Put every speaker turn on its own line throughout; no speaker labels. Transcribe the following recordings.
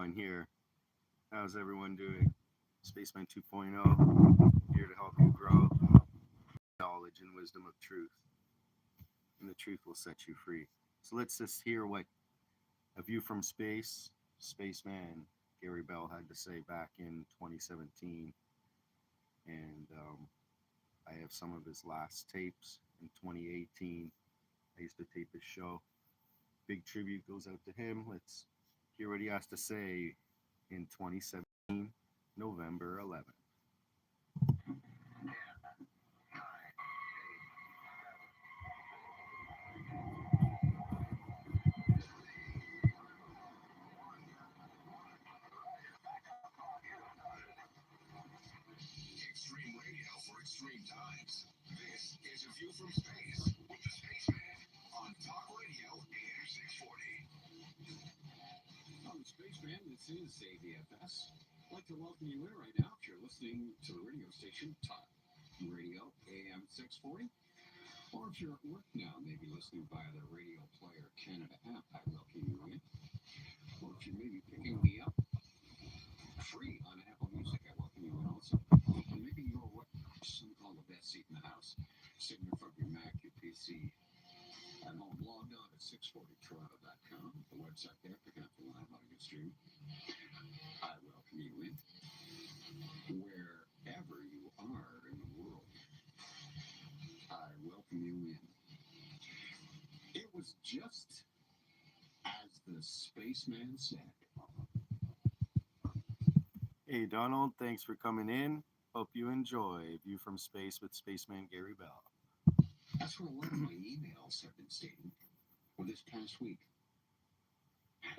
everyone here. How's everyone doing? Spaceman 2.0 here to help you grow knowledge and wisdom of truth, and the truth will set you free. So let's just hear what a view from space, spaceman Gary Bell had to say back in 2017, and I have some of his last tapes in 2018. I used to tape his show. Big tribute goes out to him. Let's hear what he has to say in 2017, November 11th.
Extreme radio for extreme times. This is A View from Space with the Spaceman on Talk Radio AM 640.
I'm the Spaceman. This is AVFS. I'd like to welcome you in right now if you're listening to the radio station Talk Radio AM 640. Or if you're at work now, maybe listening via the Radio Player Canada app, I welcome you in. Or if you may be picking me up free on Apple Music, I welcome you in also. Or maybe you're what some call the best seat in the house, sitting in front of your Mac, your PC, at home, logged on at 640toronto.com, the website there, picking up the live audio stream. I welcome you in, wherever you are in the world. I welcome you in. It was just as the spaceman said.
Hey Donald, thanks for coming in. Hope you enjoy View from Space with Spaceman Gary Bell.
That's what a lot of my emails have been stating for this past week.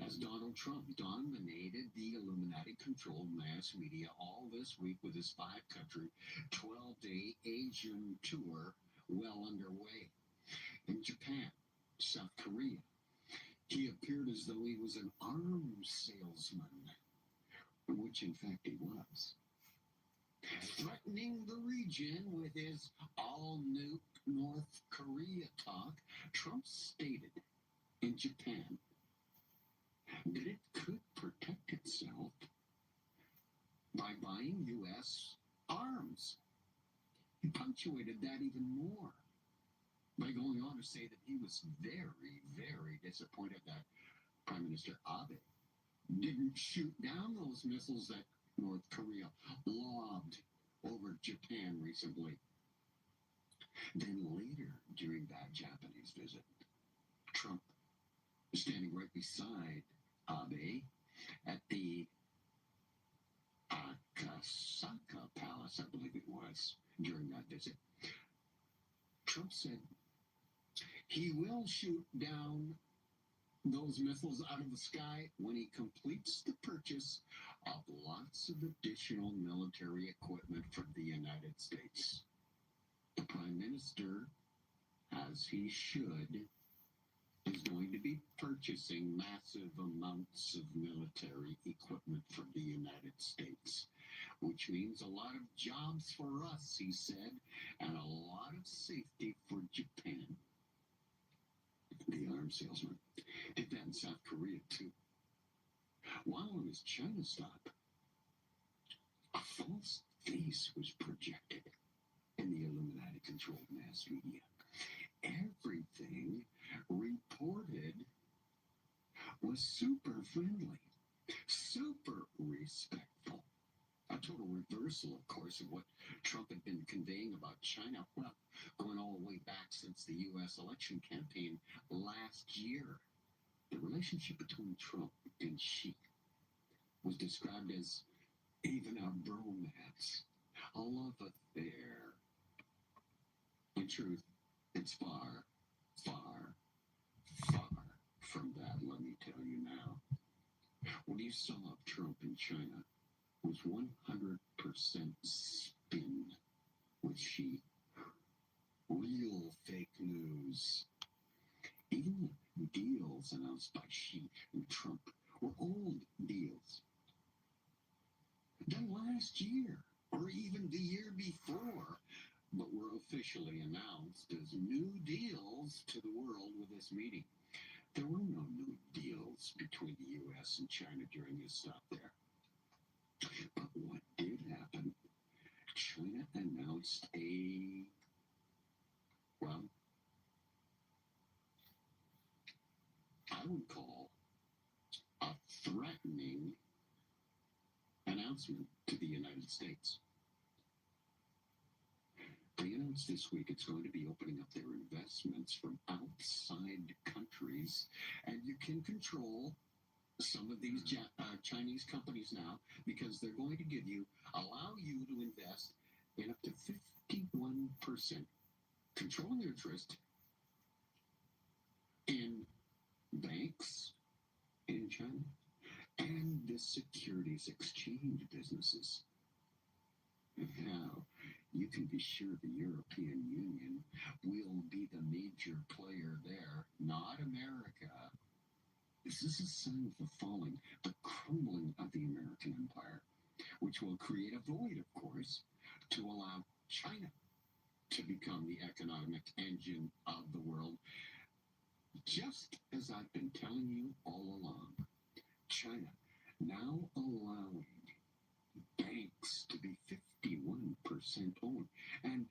As Donald Trump dominated the Illuminati-controlled mass media all this week with his 5-country, 12-day Asian tour well underway. In Japan, South Korea, he appeared as though he was an arms salesman, which in fact he was. Threatening the region with his all-nuke North Korea talk, Trump stated in Japan that it could protect itself by buying U.S. arms. He punctuated that even more by going on to say that he was very, very disappointed that Prime Minister Abe didn't shoot down those missiles that North Korea lobbed over Japan recently. Then later, during that Japanese visit, Trump was standing right beside Abe at the Akasaka Palace, I believe it was, during that visit. Trump said he will shoot down those missiles out of the sky when he completes the purchase of lots of additional military equipment for the United States. The Prime Minister, as he should, is going to be purchasing massive amounts of military equipment for the United States, which means a lot of jobs for us, he said, and a lot of safety for Japan. The arms salesman did that in South Korea, too. While on his China stop, a false face was projected in the Illuminati-controlled mass media. Everything reported was super friendly, super respectful. A total reversal, of course, of what Trump had been conveying about China, well, going all the way back since the U.S. election campaign last year. The relationship between Trump and Xi was described as even a bromance, a love affair. In truth, it's far, far, far from that, let me tell you now. What you saw of Trump in China was 100% spin with Xi. Real fake news. Even the deals announced by Xi and Trump were old deals done last year or even the year before, but were officially announced as new deals to the world with this meeting. There were no new deals between the U.S. and China during his stop there. But what did happen? China announced I would call a threatening announcement to the United States. They announced this week it's going to be opening up their investments from outside countries, and you can control some of these Chinese companies now because they're going to allow you to invest in up to 51% controlling interest in banks in China and the securities exchange businesses. Now, you can be sure the European Union will be the major player there, not America. This is a sign of the falling, the crumbling of the American empire, which will create a void, of course, to allow China to become the economic engine of the world. Just as I've been telling you all along, China now allowing banks to be 51% owned and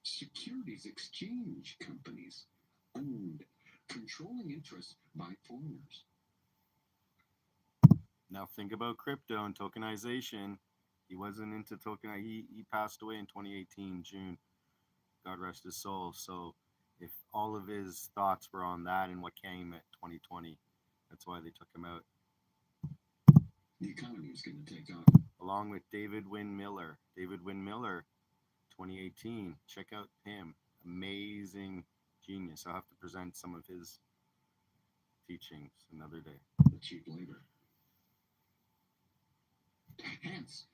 securities exchange companies owned, controlling interest by foreigners.
Now think about crypto and tokenization. He wasn't into he passed away in 2018, June. God rest his soul. So if all of his thoughts were on that and what came at 2020, that's why they took him out.
The economy is going to take off.
Along with David Wynn Miller. David Wynn Miller, 2018. Check out him. Amazing genius. I'll have to present some of his teachings another day.
The cheap labor. Hence,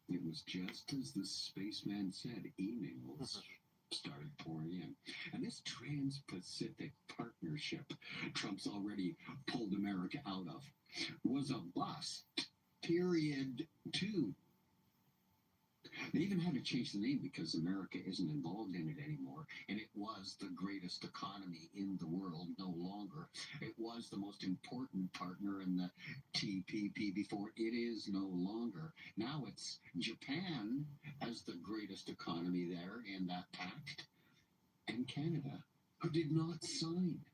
it was just as the spaceman said, emails started pouring in. And this Trans-Pacific Partnership Trump's already pulled America out of was a bust. Period. 2. They even had to change the name because America isn't involved in it anymore. And it was the greatest economy in the world no longer. It was the most important partner in the TPP before. It is no longer. Now it's Japan as the greatest economy there in that pact. And Canada, who did not sign.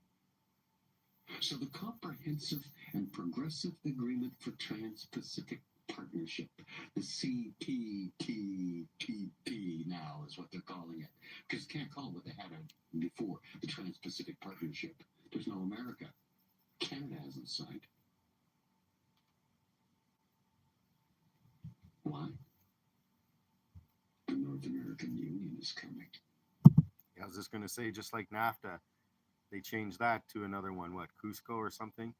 So the Comprehensive and Progressive Agreement for Trans-Pacific Partnership, the CPTPP now is what they're calling it, because can't call it what they had before, the Trans-Pacific Partnership. There's no America. Canada hasn't signed. Why? The North American Union is coming.
Yeah, I was just going to say, just like NAFTA, they changed that to another one, Cusco or something?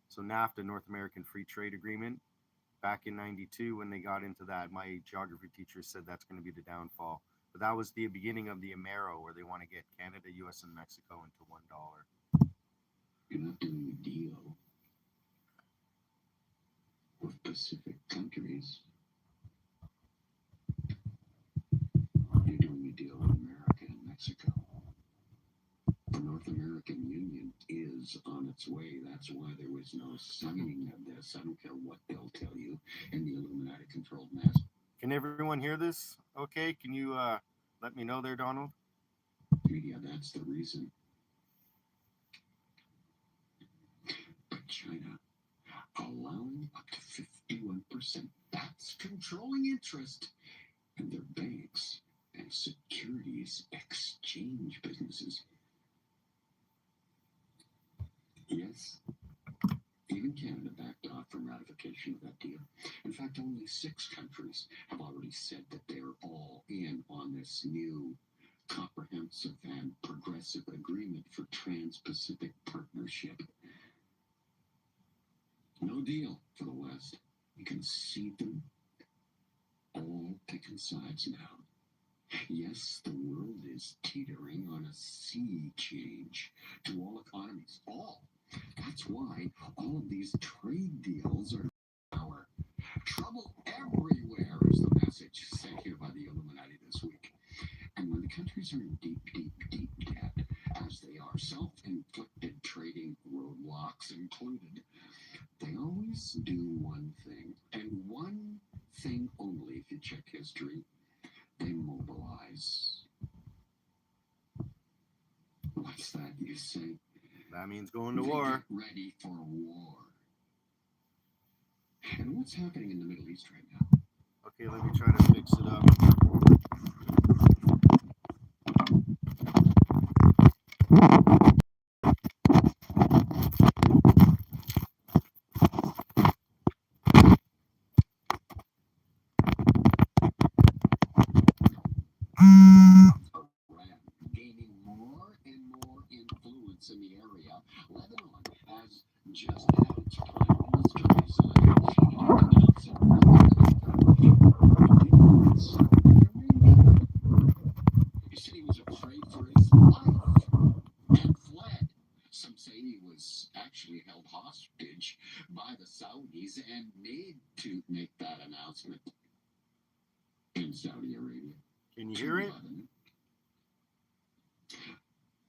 So NAFTA, North American Free Trade Agreement, back in 92 when they got into that, my geography teacher said that's going to be the downfall. But that was the beginning of the Amero, where they want to get Canada, US, and Mexico into $1.
You're not doing a deal with Pacific countries. You're doing a deal with America and Mexico. The North American Union is on its way. That's why there was no signing of this. I don't care what they'll tell you in the Illuminati-controlled mass.
Can everyone hear this? Okay, can you let me know there, Donald?
Media, that's the reason. But China, allowing up to 51%, that's controlling interest in their banks and securities exchange businesses. Yes, even Canada backed off from ratification of that deal. In fact, only 6 countries have already said that they're all in on this new comprehensive and progressive agreement for Trans-Pacific Partnership. No deal for the West. You can see them all picking sides now. Yes, the world is teetering on a sea change to all economies. All. That's why all of these trade deals are power. Trouble everywhere is the message sent here by the Illuminati this week. And when the countries are in deep, deep, deep debt, as they they are, self-inflicted trading roadblocks included, they always do one thing, and one thing only. If you check history, they mobilize. What's that you say?
That means going to
They
war.
get ready for war. And what's happening in the Middle East right now?
Okay, let me try to fix it up.
Iran gaining more and more influence in the area. Lebanon has just had its prime minister resign. Announcing he said he was afraid for his life and fled. Some say he was actually held hostage by the Saudis and made to make that announcement in Saudi Arabia.
Can you hear it?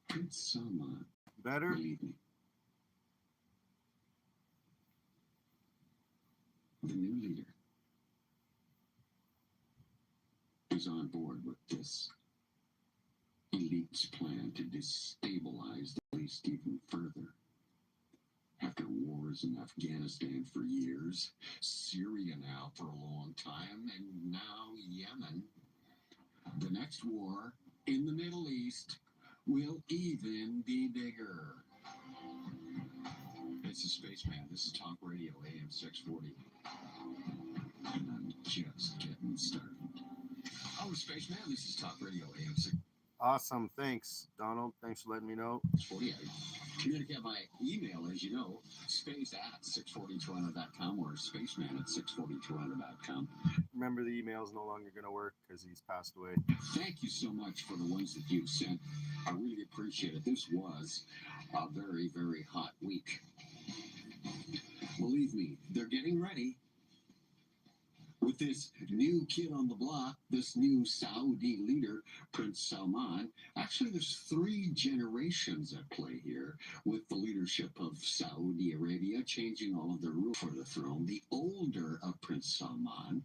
Prince Salman,
Better?
believe me, the new leader is on board with this elite's plan to destabilize the Middle East even further. After wars in Afghanistan for years, Syria now for a long time, and now Yemen, the next war in the Middle East will even be bigger. This is Spaceman. This is Talk Radio AM 640. And I'm just getting started. Oh, Spaceman, this is Talk Radio AM 640.
Awesome. Thanks, Donald. Thanks for letting me know.
I communicate my email, as you know, space@640toronto.com or spaceman@640toronto.com.
Remember, the email is no longer going to work because he's passed away.
Thank you so much for the ones that you've sent. I really appreciate it. This was a very, very hot week. Believe me, they're getting ready. With this new kid on the block, this new Saudi leader, Prince Salman, actually there's 3 generations at play here with the leadership of Saudi Arabia changing all of their rules for the throne. The older of Prince Salman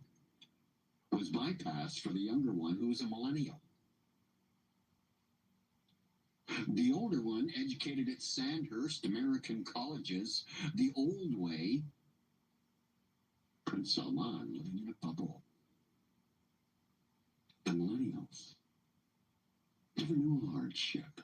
was bypassed for the younger one who was a millennial. The older one, educated at Sandhurst American colleges, the old way. Prince Salman living in a bubble. The millennials never knew hardship.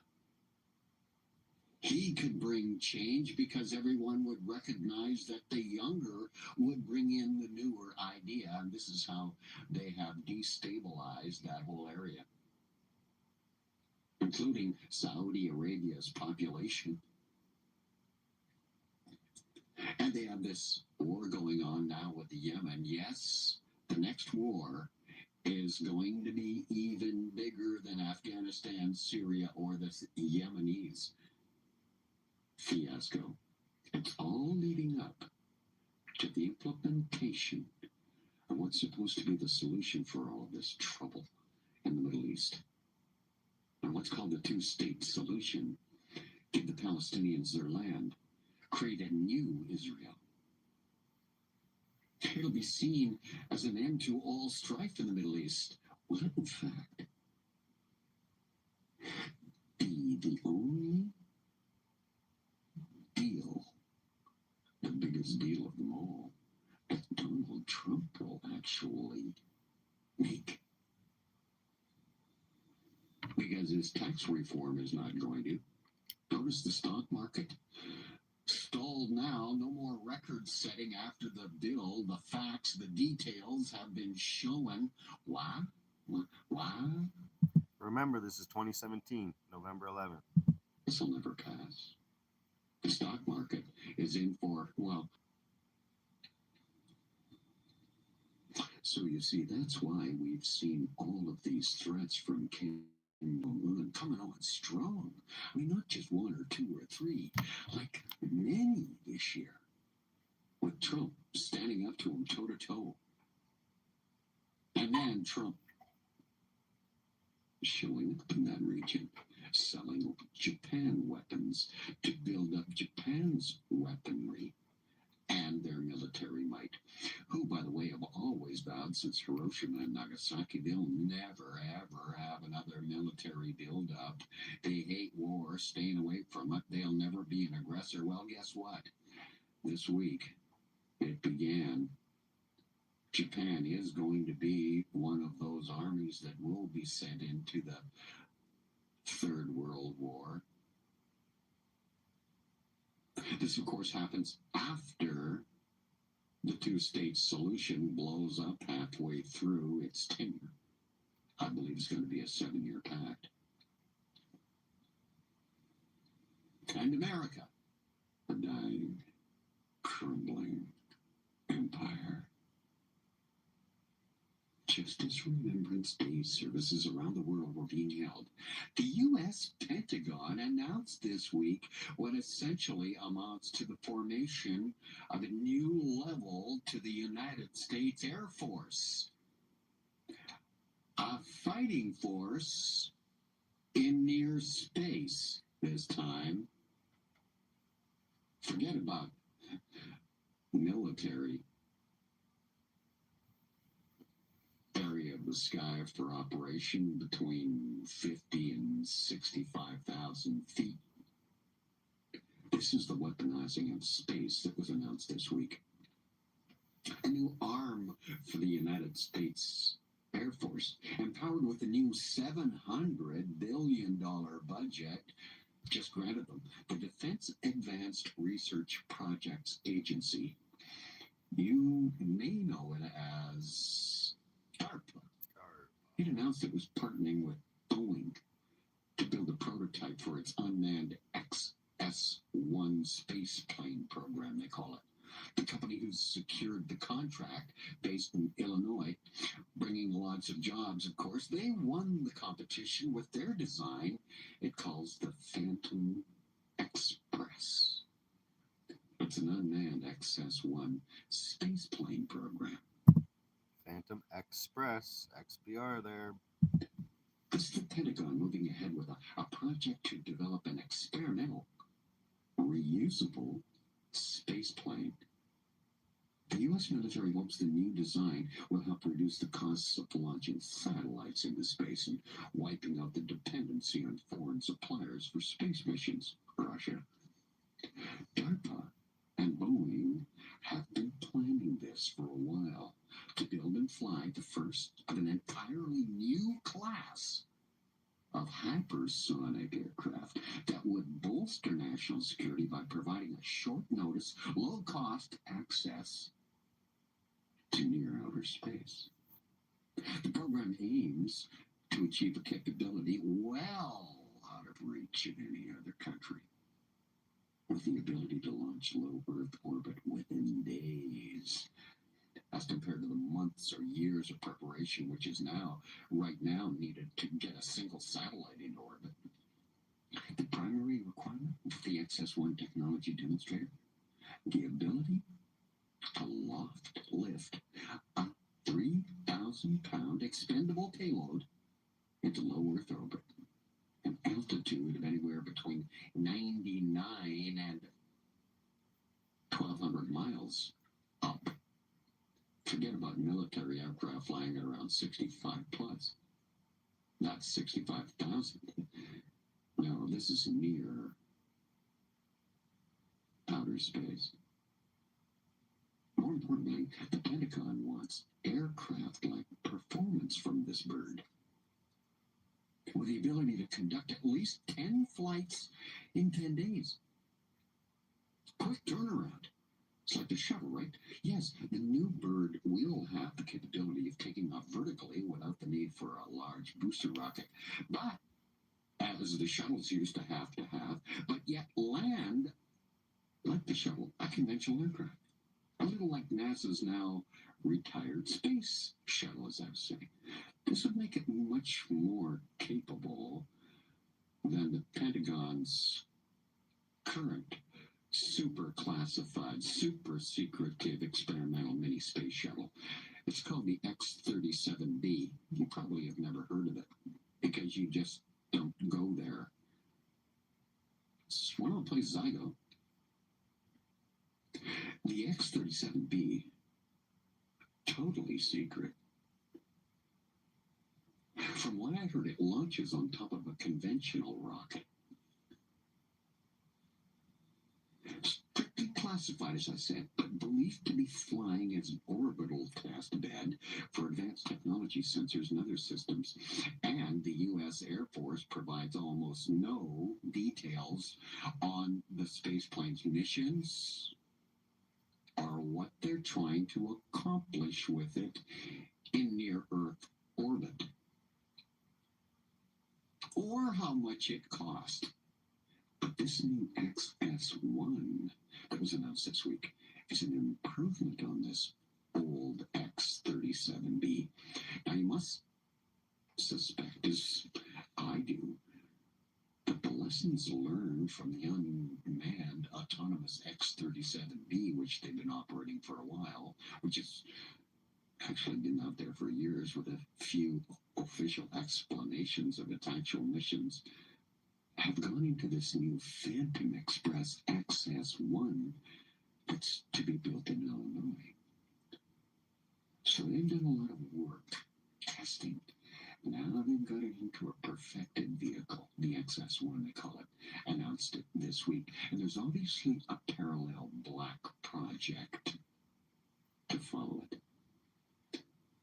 He could bring change because everyone would recognize that the younger would bring in the newer idea, and this is how they have destabilized that whole area, including Saudi Arabia's population. And they have this war going on now with the Yemen. Yes, the next war is going to be even bigger than Afghanistan, Syria, or the Yemenis fiasco. It's all leading up to the implementation of what's supposed to be the solution for all of this trouble in the Middle East. And what's called the two-state solution: give the Palestinians their land, create a new Israel. It'll be seen as an end to all strife in the Middle East. Will it, in fact, be the only deal, the biggest deal of them all, that Donald Trump will actually make? Because his tax reform is not going to. Notice the stock market stalled now. No more record setting after the bill. The facts, the details have been shown. Why?
Remember, this is 2017, November 11th.
This will never pass. The stock market is in for, well, so you see, that's why we've seen all of these threats from Kim Jong-un coming on strong. I mean, not just 1 or 2 or 3, like many this year, with Trump standing up to him toe to toe. And then Trump showing up in that region selling Japan weapons to build up Japan's weaponry and their military might, who, by the way, have always vowed since Hiroshima and Nagasaki they'll never, ever have another military build-up. They hate war, staying away from it. They'll never be an aggressor. Well, guess what? This week, it began. Japan is going to be one of those armies that will be sent into the Third World War. This, of course, happens after the two-state solution blows up halfway through its tenure. I believe it's going to be a 7-year pact. And America, a dying, crumbling empire. Just as Remembrance Day services around the world were being held, the U.S. Pentagon announced this week what essentially amounts to the formation of a new level to the United States Air Force. A fighting force in near space this time. Forget about military area of the sky for operation between 50 and 65,000 feet. This is the weaponizing of space that was announced this week. A new arm for the United States Air Force, empowered with a new $700 billion budget, just granted them, the Defense Advanced Research Projects Agency. You may know it as DARPA. It announced it was partnering with Boeing to build a prototype for its unmanned XS-1 space plane program, they call it. The company who's secured the contract, based in Illinois, bringing lots of jobs, of course, they won the competition with their design it calls the Phantom Express. It's an unmanned XS-1 space plane program.
Phantom Express, XPR there.
This is the Pentagon moving ahead with a project to develop an experimental, reusable space plane. The U.S. military hopes the new design will help reduce the costs of launching satellites into space and wiping out the dependency on foreign suppliers for space missions. Russia. DARPA and Boeing have been planning this for a while to build and fly the first of an entirely new class of hypersonic aircraft that would bolster national security by providing a short notice, low cost access to near outer space. The program aims to achieve a capability well out of reach of any other country, with the ability to launch low Earth orbit within days, as compared to the months or years of preparation which is right now needed to get a single satellite into orbit. The primary requirement for the XS-1 technology demonstrator, the ability to lift a 3,000-pound expendable payload into low Earth orbit, an altitude of anywhere between 99 and 1,200 miles up. Forget about military aircraft flying at around 65 plus. That's 65,000. No, this is near outer space. More importantly, the Pentagon wants aircraft-like performance from this bird, with the ability to conduct at least 10 flights in 10 days. Quick turnaround. It's like the shuttle, right? Yes, the new bird will have the capability of taking off vertically without the need for a large booster rocket, but as the shuttles used to have, but yet land like the shuttle, a conventional aircraft. A little like NASA's now retired space shuttle, as I was saying. This would make it much more capable than the Pentagon's current super classified, super secretive experimental mini space shuttle. It's called the X-37B. You probably have never heard of it because you just don't go there. It's one of the places I go. The X-37B, totally secret. From what I heard, it launches on top of a conventional rocket. Strictly classified, as I said, but believed to be flying as an orbital test bed for advanced technology sensors and other systems. And the U.S. Air Force provides almost no details on the spaceplane's missions or what they're trying to accomplish with it in near-Earth orbit, or how much it cost. But this new XS-1 that was announced this week is an improvement on this old X-37B. Now, you must suspect, as I do, that the lessons learned from the unmanned autonomous X-37B, which they've been operating for a while, which has actually been out there for years with a few official explanations of its actual missions, have gone into this new Phantom Express XS-1 that's to be built in Illinois. So they've done a lot of work, testing. Now they've got it into a perfected vehicle, the XS-1 they call it, announced it this week. And there's obviously a parallel black project to follow it.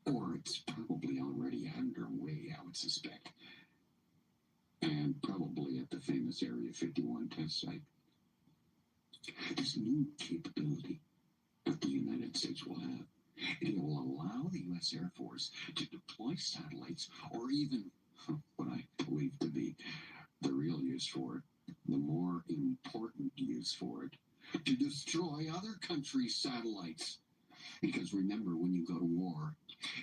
Or it's probably already underway, I would suspect. And probably at the famous Area 51 test site. This new capability that the United States will have, it will allow the U.S. Air Force to deploy satellites, or even what I believe to be the real use for it, the more important use for it, to destroy other countries' satellites. Because remember, when you go to war,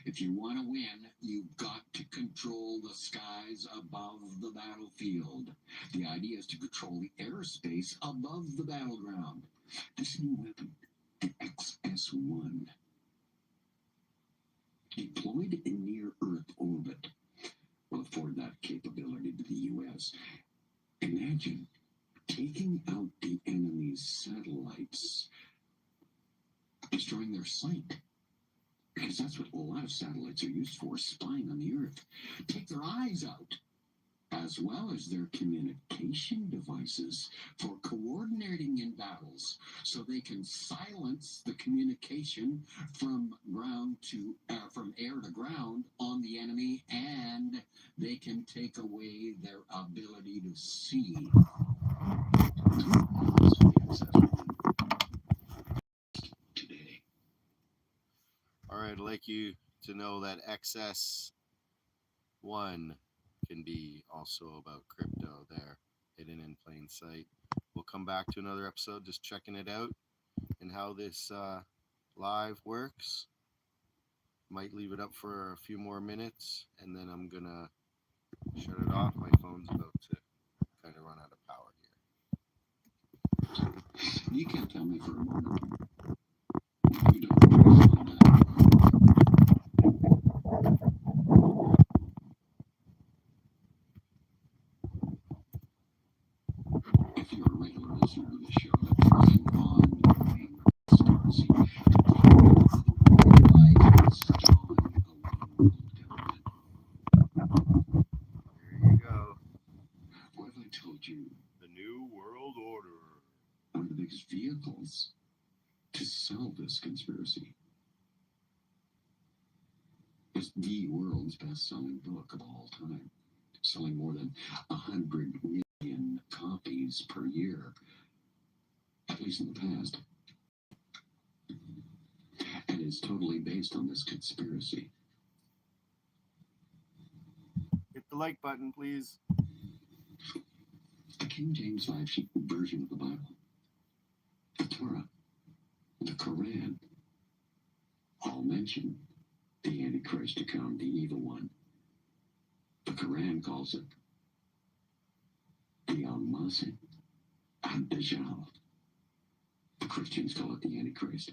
if you want to win, you've got to control the skies above the battlefield. The idea is to control the airspace above the battleground. This new weapon, the XS-1, deployed in near-Earth orbit, will afford that capability to the U.S. Imagine taking out the enemy's satellites, destroying their sight. Because that's what a lot of satellites are used for, spying on the Earth. Take their eyes out, as well as their communication devices for coordinating in battles, so they can silence the communication from from air to ground on the enemy, and they can take away their ability to see. Today.
All right, I'd like you to know that XS1 can be also about crypto there, hidden in plain sight. We'll come back to another episode just checking it out and how this live works. Might leave it up for a few more minutes, and then I'm going to shut it off. My phone's about to kind of run out of power here.
You can't tell me for a moment. You don't understand that. If you're a regular listener to the show, there's an ongoing conspiracy to take over the world by installing a one world government.
There you go.
What have I told you?
The New World Order.
One of the biggest vehicles to sell this conspiracy is the world's best-selling book of all time, selling more than 100 million copies per year, at least in the past, and is totally based on this conspiracy.
Hit the like button, please.
The King James Version of the Bible, the Torah, the Quran, all mention the Antichrist to come, the evil one. The Quran calls it the Al-Masih ad-Dajjal. The Christians call it the Antichrist.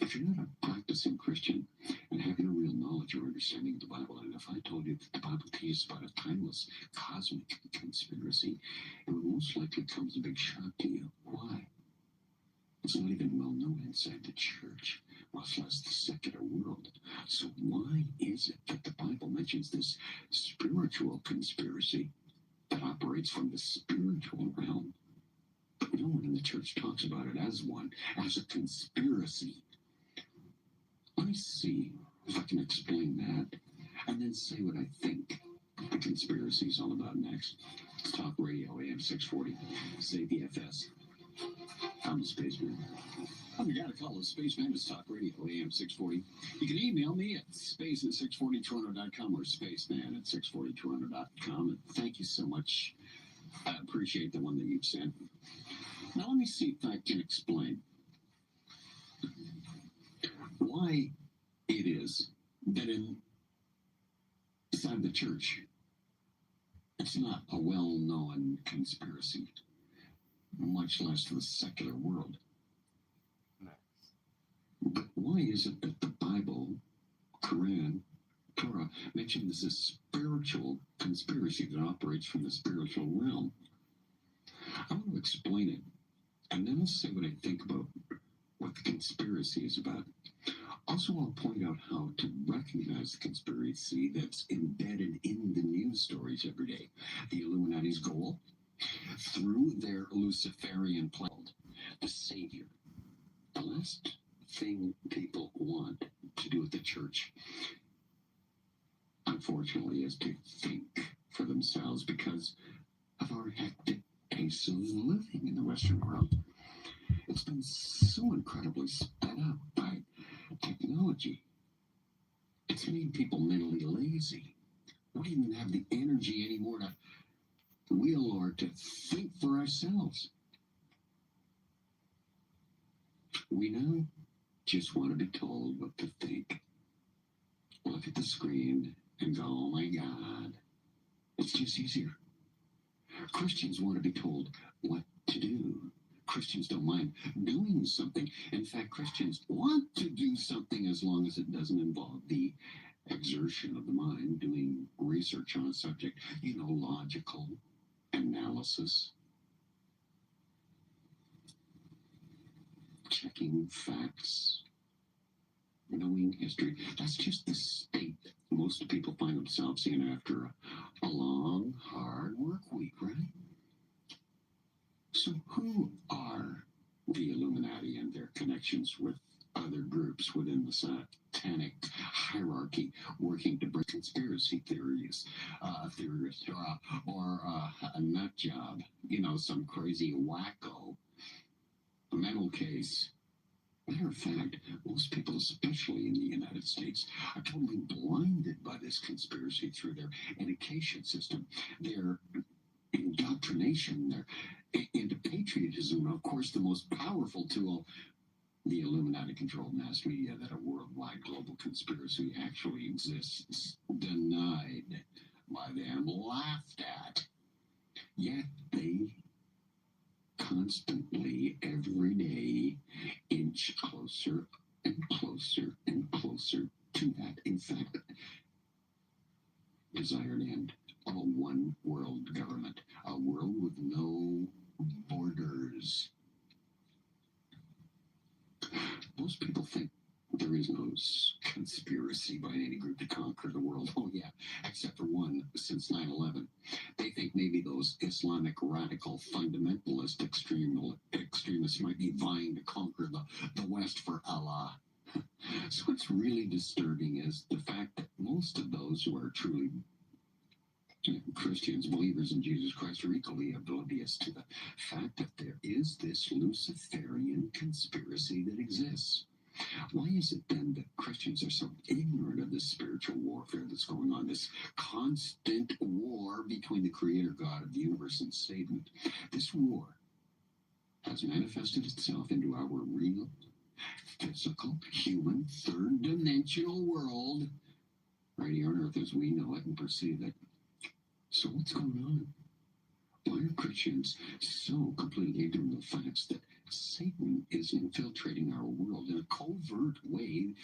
If you're not a practical practicing Christian and having a real knowledge or understanding of the Bible. And if I told you that the Bible teaches about a timeless cosmic conspiracy, it would most likely come as a big shock to you. Why? It's not even well known inside the church, much less the secular world. So why is it that the Bible mentions this spiritual conspiracy that operates from the spiritual realm? But no one in the church talks about it as one, as a conspiracy. Let me see if I can explain that, and then say what I think the conspiracy is all about next. It's Talk Radio, AM 640, it's AVFS. I'm the Spaceman. I'm the guy to call the Spaceman. It's Talk Radio, AM 640. You can email me at space@640toronto.com or spaceman@640toronto.com. And thank you so much. I appreciate the one that you've sent. Now let me see if I can explain why it is that inside the church, it's not a well-known conspiracy, much less the secular world.
Nice.
But why is it that the Bible, Quran, Torah mention this as spiritual conspiracy that operates from the spiritual realm? I want to explain it, and then I'll say what I think about what the conspiracy is about. Also, I'll point out how to recognize the conspiracy that's embedded in the news stories every day. The Illuminati's goal, through their Luciferian plan, the Savior. The last thing people want to do at the church, unfortunately, is to think for themselves because of our hectic pace of living in the Western world. It's been so incredibly sped up by technology. It's made people mentally lazy. We don't even have the energy anymore to will or to think for ourselves. We now just want to be told what to think. Look at the screen and go, oh my God. It's just easier. Christians want to be told what to do. Christians don't mind doing something. In fact, Christians want to do something as long as it doesn't involve the exertion of the mind, doing research on a subject, logical analysis, checking facts, knowing history. That's just the state most people find themselves in after a long, hard work week, right? So who are the Illuminati and their connections with other groups within the satanic hierarchy working to bring conspiracy theorists or a nut job, some crazy wacko mental case? Matter of fact, most people, especially in the United States, are totally blinded by this conspiracy through their education system, their indoctrination, their into patriotism, and of course the most powerful tool, the Illuminati-controlled mass media, that a worldwide global conspiracy actually exists, denied by them, laughed at. Yet they constantly, every day, inch closer and closer and closer to that, in fact, desired end of a one-world government, a world with no borders. Most people think there is no conspiracy by any group to conquer the world. Oh yeah, except for one, since 9/11. They think maybe those Islamic radical fundamentalist extremists might be vying to conquer the West for Allah. So what's really disturbing is the fact that most of those who are truly Christians, believers in Jesus Christ, are equally oblivious to the fact that there is this Luciferian conspiracy that exists. Why is it then that Christians are so ignorant of this spiritual warfare that's going on, this constant war between the Creator God of the universe and Satan? This war has manifested itself into our real, physical, human, third-dimensional world right here on Earth as we know it and perceive it. So what's going on? Why are Christians so completely ignorant of the facts that Satan is infiltrating our world in a covert way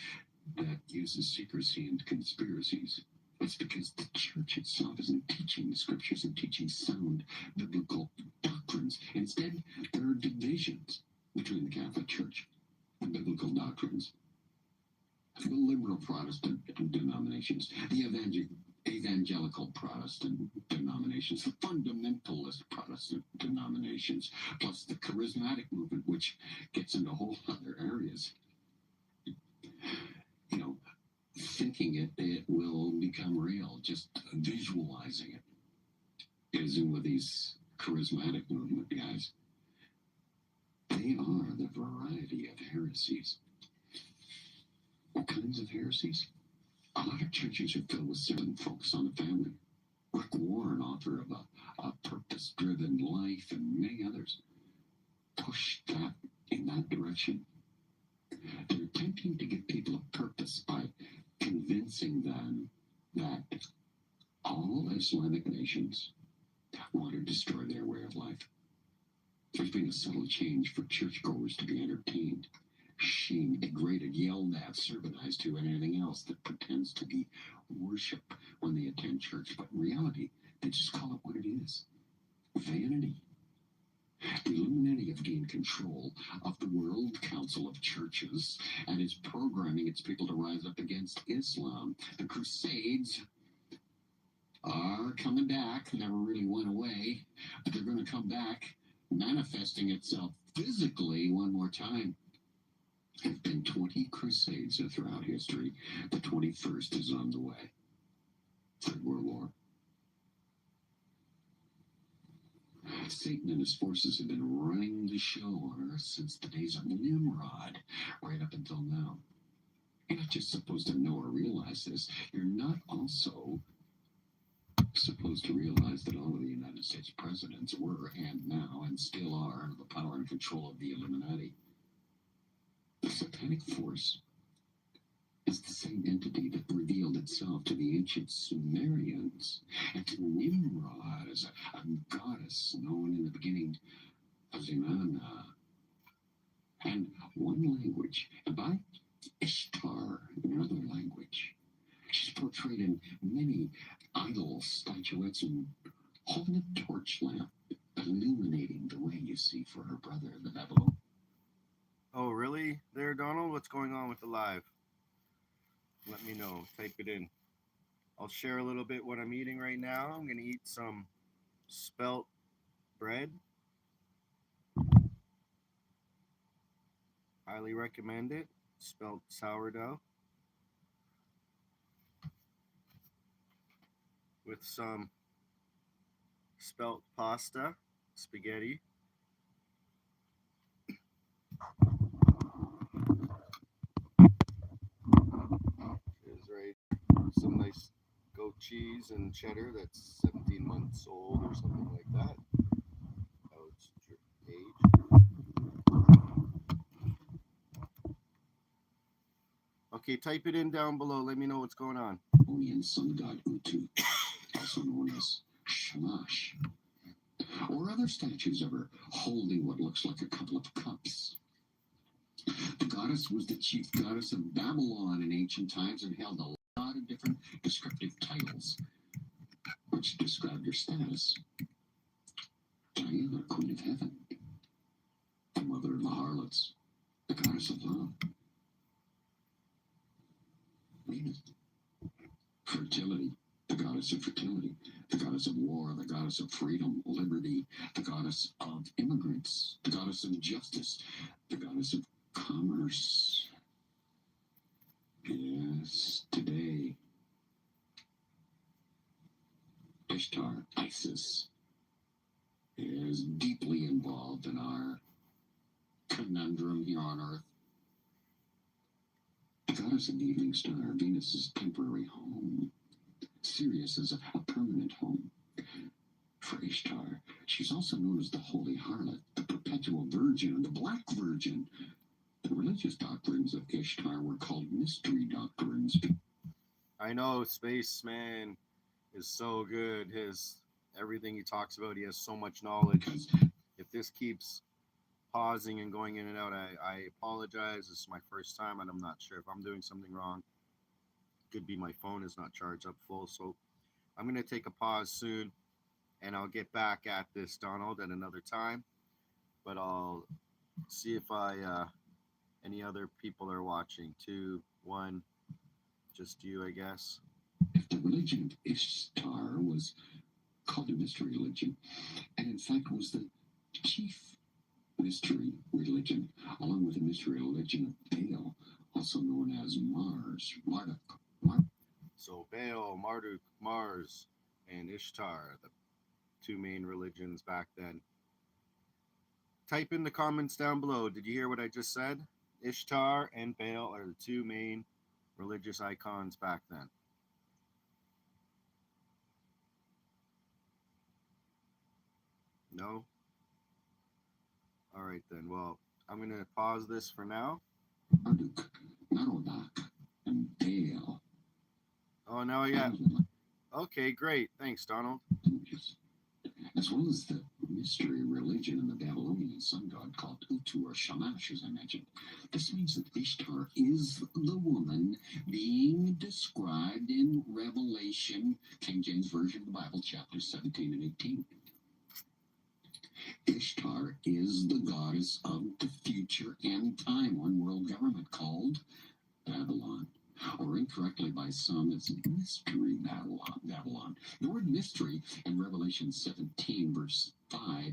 that uses secrecy and conspiracies. It's because the church itself isn't teaching the scriptures and teaching sound biblical doctrines. Instead, there are divisions between the Catholic Church and biblical doctrines. The liberal Protestant denominations, the evangelical Protestant denominations, the fundamentalist Protestant denominations, plus the charismatic movement, which gets into whole other areas. You know, thinking it will become real, just visualizing it. As in with these charismatic movement guys, they are the variety of heresies. What kinds of heresies? A lot of churches are filled with certain focus on the family. Rick Warren, author of a Purpose-Driven Life, and many others, push that in that direction. They're attempting to give people a purpose by convincing them that all Islamic nations want to destroy their way of life. There's been a subtle change for churchgoers to be entertained, shamed, degraded, yelled at, sermonized to, and anything else that pretends to be worship when they attend church. But in reality, they just call it what it is: vanity. The Illuminati have gained control of the World Council of Churches and is programming its people to rise up against Islam. The Crusades are coming back, never really went away, but they're going to come back, manifesting itself physically one more time. There have been 20 crusades throughout history. The 21st is on the way. Third World War. Satan and his forces have been running the show on Earth since the days of Nimrod, right up until now. You're not just supposed to know or realize this. You're not also supposed to realize that all of the United States presidents were, and now, and still are, under the power and control of the Illuminati. The satanic force is the same entity that revealed itself to the ancient Sumerians and to Nimrod as a goddess known in the beginning as Inanna. And one language, and by Ishtar, another language. She's portrayed in many idol statuettes and holding a torch lamp, illuminating the way you see for her brother, the Babylon.
Oh, really? There, Donald? What's going on with the live? Let me know. Type it in. I'll share a little bit what I'm eating right now. I'm going to eat some spelt bread. Highly recommend it. Spelt sourdough. With some spelt pasta, spaghetti. Is right. Some nice goat cheese and cheddar that's 17 months old or something like that. Oh, it's age. Okay, type it in down below. Let me know what's going on.
And sun god Utu, also known as Shamash, or other statues of her holding what looks like a couple of cups. The goddess was the chief goddess of Babylon in ancient times and held a lot of different descriptive titles, which described her status. Diana, Queen of Heaven, the mother of the harlots, the goddess of love. Venus, fertility, the goddess of fertility, the goddess of war, the goddess of freedom, liberty, the goddess of immigrants, the goddess of justice, the goddess of commerce. Yes, today, Ishtar, Isis, is deeply involved in our conundrum here on Earth. The goddess of the evening star, Venus' temporary home. Sirius is a permanent home for Ishtar. She's also known as the Holy Harlot, the Perpetual Virgin, the Black Virgin. The religious doctrines of Ishtar were called mystery doctrines.
I know Spaceman is so good. Everything he talks about, he has so much knowledge.
Because
If this keeps pausing and going in and out. I apologize. This is my first time, and I'm not sure if I'm doing something wrong. Could be my phone is not charged up full. So I'm going to take a pause soon, and I'll get back at this, Donald, at another time. But I'll see if any other people are watching. 2, 1, just you, I guess.
If the religion of Ishtar was called a mystery religion, and in fact was the chief mystery religion, along with the mystery religion of Baal, also known as Mars, Marduk.
So Baal, Marduk, Mars, and Ishtar, the 2 main religions back then. Type in the comments down below. Did you hear what I just said? Ishtar and Baal are the 2 main religious icons back then. No? All right then. Well, I'm going to pause this for now.
Marduk, Merodach, and Baal.
Oh, now I got... Okay, great. Thanks, Donald.
As well as the mystery religion in the Babylonian sun god called Utu or Shamash, as I mentioned. This means that Ishtar is the woman being described in Revelation, King James Version of the Bible, chapters 17 and 18. Ishtar is the goddess of the future end time, one world government called Babylon. Or incorrectly by some, it's mystery Babylon. The word mystery in Revelation 17, verse 5,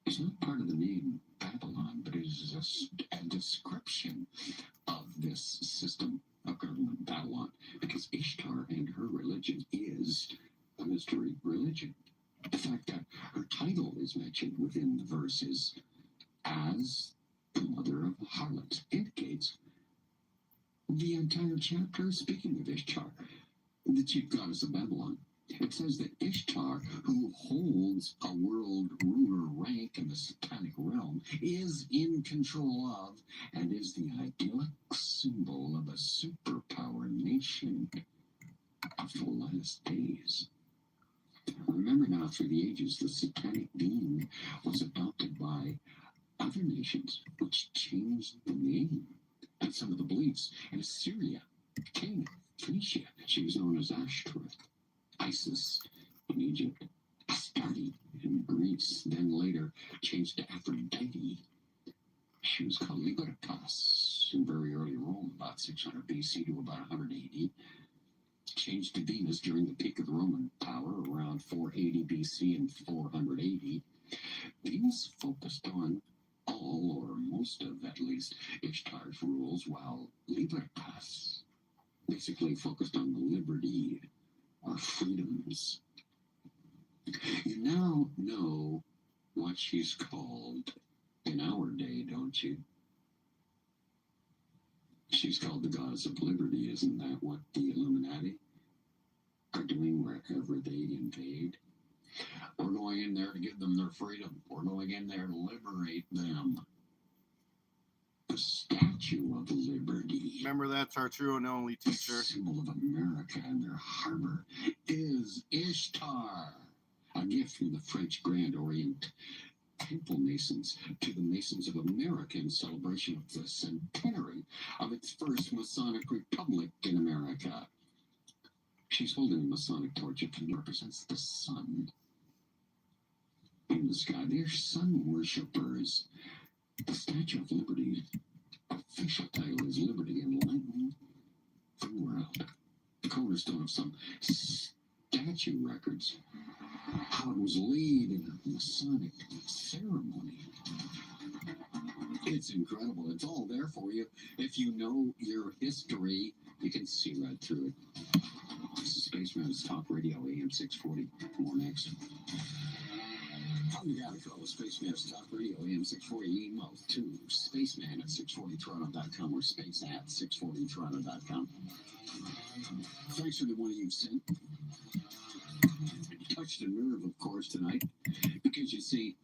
is not part of the name Babylon, but it is a description of this system of government, Babylon, because Ishtar and her religion is a mystery religion. The fact that her title is mentioned within the verses as the mother of harlots indicates the entire chapter, speaking of Ishtar, the chief goddess of Babylon. It says that Ishtar, who holds a world ruler rank in the satanic realm, is in control of and is the idyllic symbol of a superpower nation of the last days. Remember now, through the ages, the satanic being was adopted by other nations, which changed the name and some of the beliefs. In Assyria, Canaan, Phoenicia, she was known as Ashtoreth. Isis in Egypt, Astarte in Greece, then later changed to Aphrodite. She was called Libertas in very early Rome, about 600 BC to about 100 AD. Changed to Venus during the peak of the Roman power, around 480 BC and 400 AD. Venus focused on all or most of, at least, Ishtar's rules, while Libertas basically focused on the liberty or freedoms. You now know what she's called in our day, don't you? She's called the goddess of liberty. Isn't that what the Illuminati are doing wherever they invade? We're going in there to give them their freedom. We're going in there to liberate them. The Statue of Liberty.
Remember, that's our true and only teacher.
The symbol of America and their harbor is Ishtar, a gift from the French Grand Orient Temple Masons to the Masons of America in celebration of the centenary of its first Masonic Republic in America. She's holding a Masonic torch that represents the sun in the sky. They're sun worshippers. The Statue of Liberty's official title is Liberty Enlightened the World. The cornerstone of some statue records. How it was laid in a Masonic ceremony. It's incredible. It's all there for you. If you know your history, you can see right through it. This is Spaceman's Talk Radio, AM 640. More next. You got it, fellas. Spaceman's Talk Radio, AM 640. Email to spaceman at 640toronto.com or space at 640toronto.com. Thanks for the one you've sent. Touched a nerve, of course, tonight, because you see,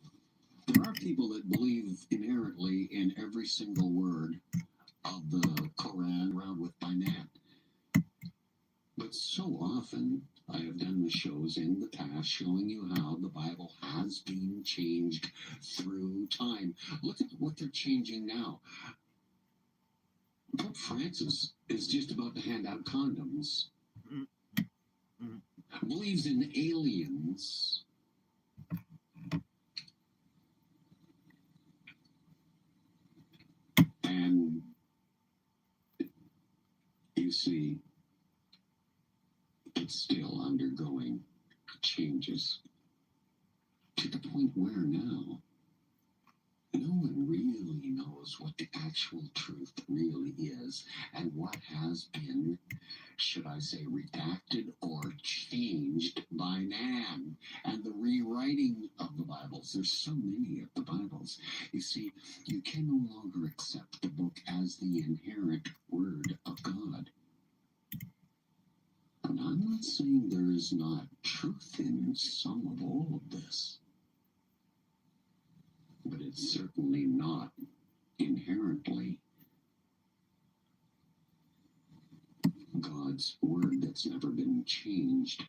there are people that believe inherently in every single word of the Quran around with by man. But so often, I have done the shows in the past showing you how the Bible has been changed through time. Look at what they're changing now. Pope Francis is just about to hand out condoms. Believes in aliens. And you see, it's still undergoing changes to the point where now no one really knows what the actual truth really is and what has been, should I say, redacted or changed by man. And the rewriting of the Bibles, there's so many of the Bibles. You see, you can no longer accept the book as the inherent word of God. And I'm not saying there is not truth in some of all of this, but it's certainly not inherently God's word that's never been changed,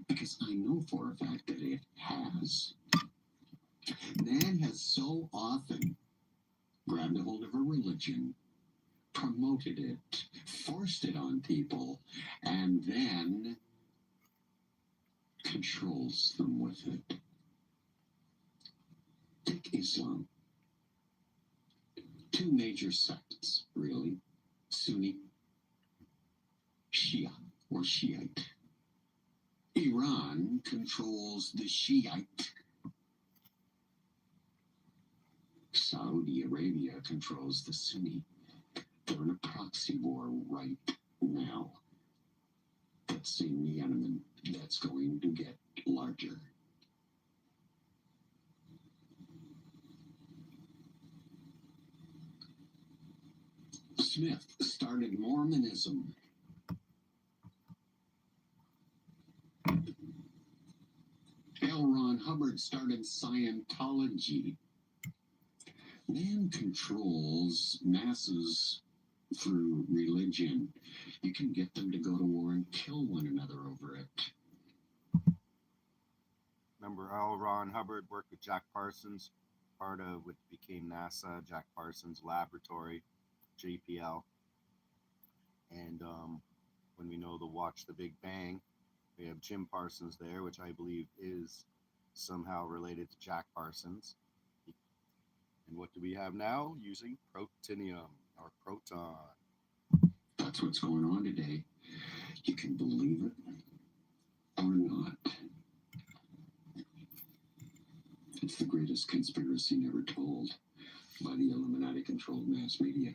because I know for a fact that it has. Man has so often grabbed a hold of a religion, promoted it, forced it on people, and then controls them with it. Take Islam. Two major sects, really. Sunni, Shia, or Shiite. Iran controls the Shiite. Saudi Arabia controls the Sunni. They're in a proxy war right now. That same Yemen, that's going to get larger. Smith started Mormonism. L. Ron Hubbard started Scientology. Man controls masses through religion. You can get them to go to war and kill one another over it.
Remember, L. Ron Hubbard worked with Jack Parsons, part of what became NASA, Jack Parsons Laboratory, JPL. And when we know the Watch the Big Bang, we have Jim Parsons there, which I believe is somehow related to Jack Parsons. And what do we have now? Using protonium, or proton.
That's what's going on today. You can believe it or not. It's the greatest conspiracy never told by the Illuminati-controlled mass media.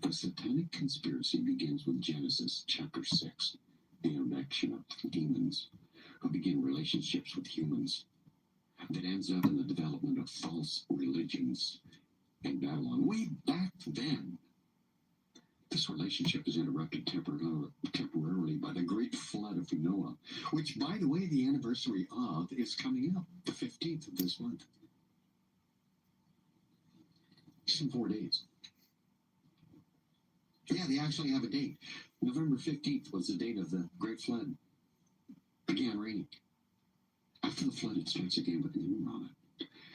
The satanic conspiracy begins with Genesis chapter 6, the introduction of demons who begin relationships with humans, that ends up in the development of false religions in Babylon. Way back then, this relationship is interrupted temporarily by the great flood of Noah, which, by the way, the anniversary of is coming up, the 15th of this month. Just in 4 days. Yeah, they actually have a date. November 15th was the date of the great flood. Began raining. After the flood, it starts again with Nimrod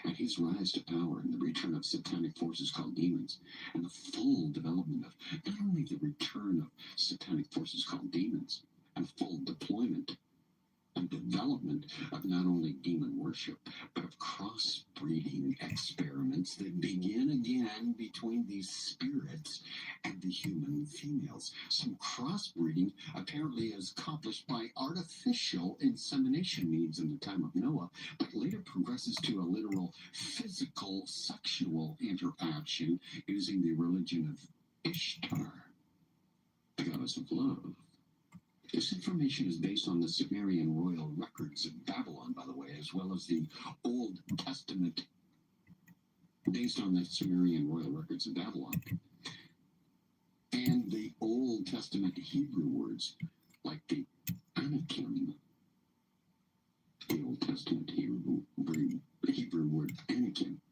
and his rise to power and the return of satanic forces called demons, and the full development of not only the return of satanic forces called demons and full deployment and development of not only demon worship, but of crossbreeding experiments that begin again between these spirits and the human females. Some crossbreeding apparently is accomplished by artificial insemination means in the time of Noah, but later progresses to a literal physical sexual interaction using the religion of Ishtar, the goddess of love. This information is based on the Sumerian royal records of Babylon, by the way, as well as the Old Testament, based on the Sumerian royal records of Babylon. And the Old Testament Hebrew words, like the Anakim, the Old Testament Hebrew word Anakim.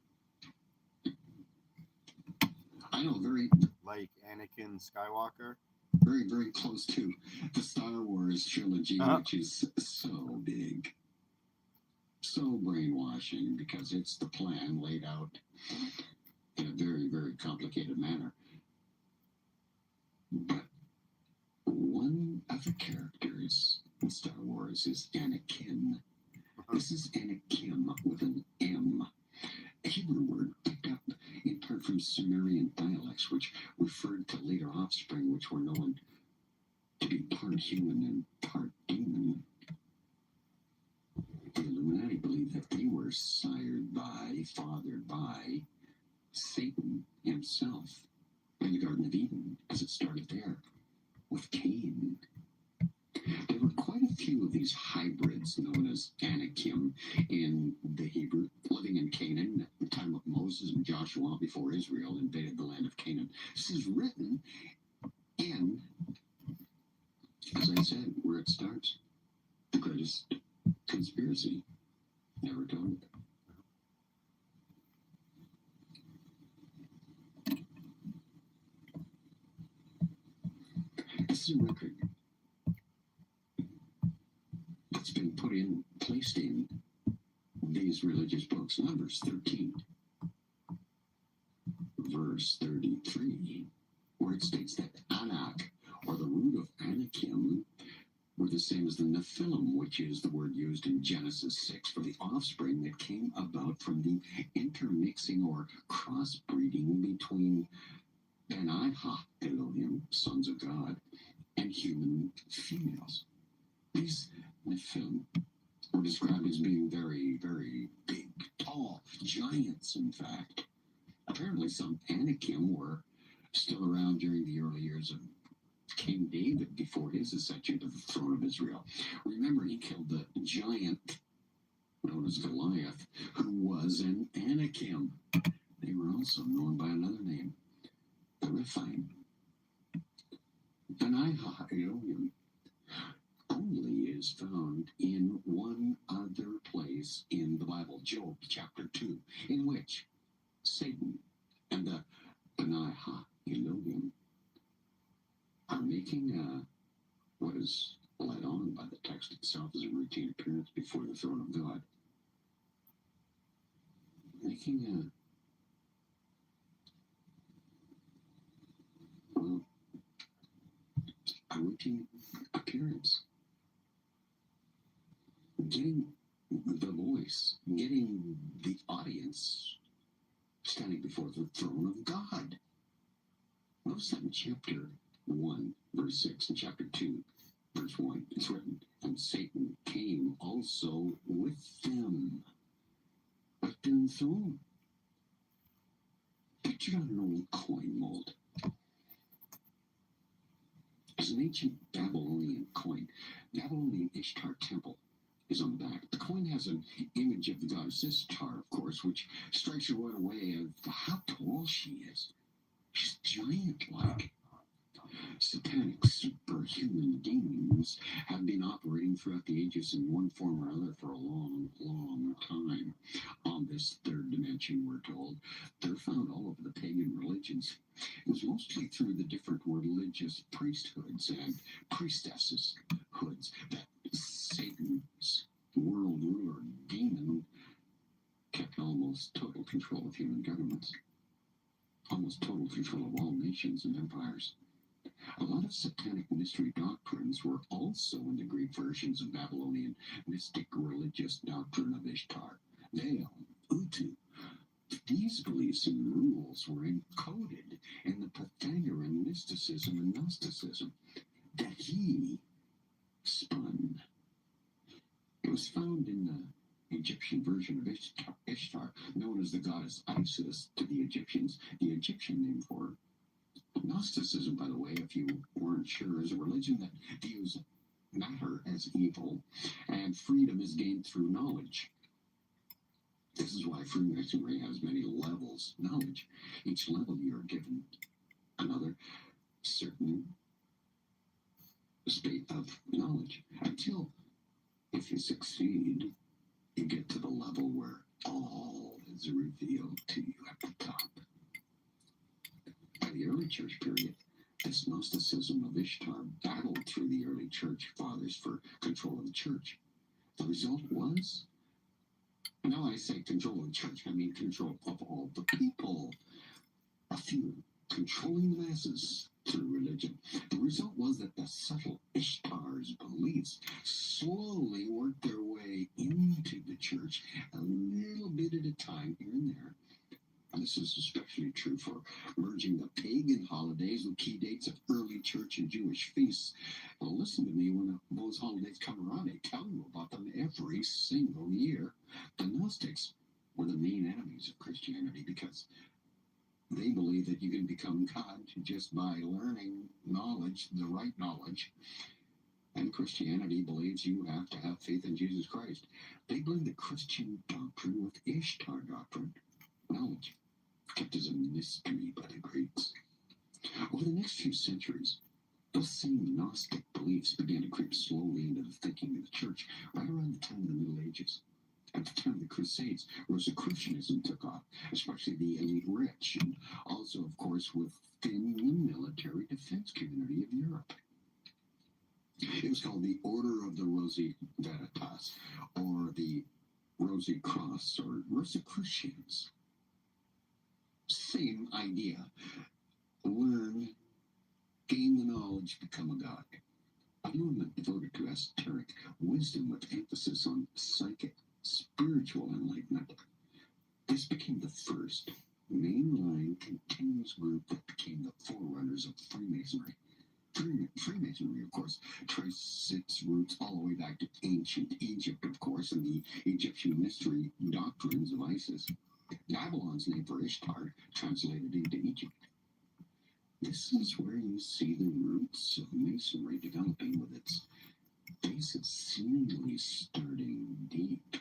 I know very...
Like Anakin Skywalker?
very, very close to the Star Wars trilogy, which is so big, so brainwashing, because it's the plan laid out in a very, very complicated manner. But one of the characters in Star Wars is Anakin. This is Anakim with an M. A Hebrew word picked up in part from Sumerian dialects, which referred to later offspring, which were known to be part human and part demon. The Illuminati believed that they were fathered by Satan himself in the Garden of Eden, as it started there with Cain. There were quite a few of these hybrids known as Anakim in the Hebrew, living in Canaan at the time of Moses and Joshua before Israel invaded the land of Canaan. This is written in, as I said, where it starts, the greatest conspiracy ever told. This is a record that's been placed in these religious books. Numbers 13, verse 33, where it states that Anak, or the root of Anakim, were the same as the Nephilim, which is the word used in Genesis 6 for the offspring that came about from the intermixing or crossbreeding between Benaiah, Elohim, sons of God, and human females. These Nephilim were described as being very, very big, tall, giants, in fact. Apparently, some Anakim were still around during the early years of King David before his ascension to the throne of Israel. Remember, he killed the giant known as Goliath, who was an Anakim. They were also known by another name, the Rephaim. Benaiah, Elohim, only is found in one other place in the Bible, Job chapter 2, in which Satan and the Benaiah, Elohim, are making what is led on by the text itself as a routine appearance before the throne of God. Making a routine appearance. Getting the voice, getting the audience standing before the throne of God. Notice that in chapter 1, verse 6, and chapter 2, verse 1, it's written, and Satan came also with them, but in the throne. Pictured on an old coin mold. As an ancient Babylonian coin, Babylonian Ishtar temple is on the back. The coin has an image of the goddess Ishtar, of course, which strikes you right away of how tall she is. She's giant-like. Satanic superhuman demons have been operating throughout the ages in one form or other for a long, long time. On this third dimension, we're told, they're found all over the pagan religions. It was mostly through the different religious priesthoods and priestesses hoods that Satan's world ruler demon kept almost total control of human governments, almost total control of all nations and empires. A lot of satanic mystery doctrines were also in the Greek versions of Babylonian mystic religious doctrine of Ishtar, Baal, Utu. These beliefs and rules were encoded in the Pythagorean mysticism and Gnosticism that he spun. It was found in the Egyptian version of Ishtar, known as the goddess Isis to the Egyptians, the Egyptian name for her. Gnosticism, by the way, if you weren't sure, is a religion that views matter as evil and freedom is gained through knowledge. This is why Freemasonry has many levels. Knowledge. Each level you are given another certain state of knowledge until, if you succeed, you get to the level where all is revealed to you at the top. By the early church period, the This Gnosticism of Ishtar battled through the early church fathers for control of the church. The result was, now I say control of the church, I mean control of all the people. A few controlling the masses through religion. The result was that the subtle Ishtar's beliefs slowly worked their way into the church, a little bit at a time here and there. And this is especially true for merging the pagan holidays with key dates of early church and Jewish feasts. Well, listen to me, when those holidays come around, I tell you about them every single year. The Gnostics were the main enemies of Christianity because they believe that you can become God just by learning knowledge, the right knowledge. And Christianity believes you have to have faith in Jesus Christ. They believe the Christian doctrine with Ishtar doctrine, knowledge, kept as a mystery by the Greeks. Over the next few centuries, those same Gnostic beliefs began to creep slowly into the thinking of the church right around the time of the Middle Ages. At the time of the Crusades, Rosicrucianism took off, especially the elite rich, and also, of course, within the military defense community of Europe. It was called the Order of the Rosy Veritas, or the Rosy Cross, or Rosicrucians. Same idea. Learn, gain the knowledge, become a god. A movement devoted to esoteric wisdom with emphasis on psychic, spiritual enlightenment. This became the first mainline continuous group that became the forerunners of Freemasonry. Freemasonry, of course, traces its roots all the way back to ancient Egypt, of course, and the Egyptian mystery doctrines of Isis. Babylon's name for Ishtar translated into Egypt. This is where you see the roots of Masonry developing, with its basis seemingly starting deep